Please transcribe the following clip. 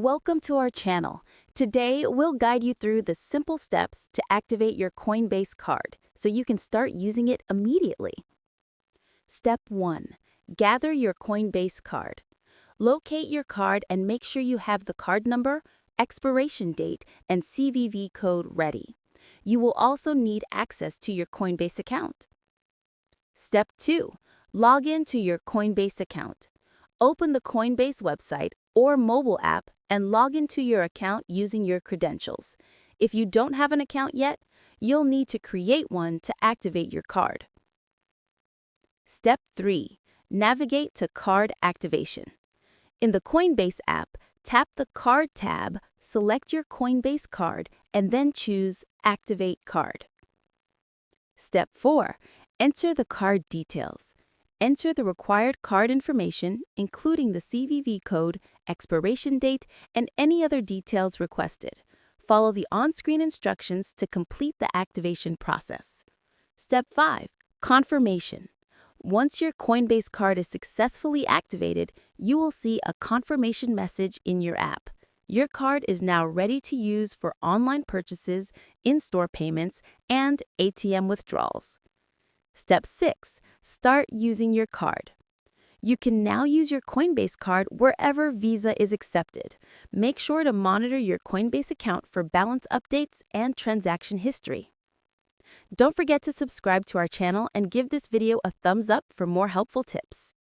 Welcome to our channel. Today, we'll guide you through the simple steps to activate your Coinbase card so you can start using it immediately. Step 1. Gather your Coinbase card. Locate your card and make sure you have the card number, expiration date, and CVV code ready. You will also need access to your Coinbase account. Step 2. Log in to your Coinbase account. Open the Coinbase website or mobile app and log into your account using your credentials. If you don't have an account yet, you'll need to create one to activate your card. Step 3. Navigate to card activation. In the Coinbase app, tap the Card tab, select your Coinbase card, and then choose Activate Card. Step 4. Enter the card details. Enter the required card information, including the CVV code, expiration date, and any other details requested. Follow the on-screen instructions to complete the activation process. Step 5. Confirmation. Once your Coinbase card is successfully activated, you will see a confirmation message in your app. Your card is now ready to use for online purchases, in-store payments, and ATM withdrawals. Step 6. Start using your card. You can now use your Coinbase card wherever Visa is accepted. Make sure to monitor your Coinbase account for balance updates and transaction history. Don't forget to subscribe to our channel and give this video a thumbs up for more helpful tips.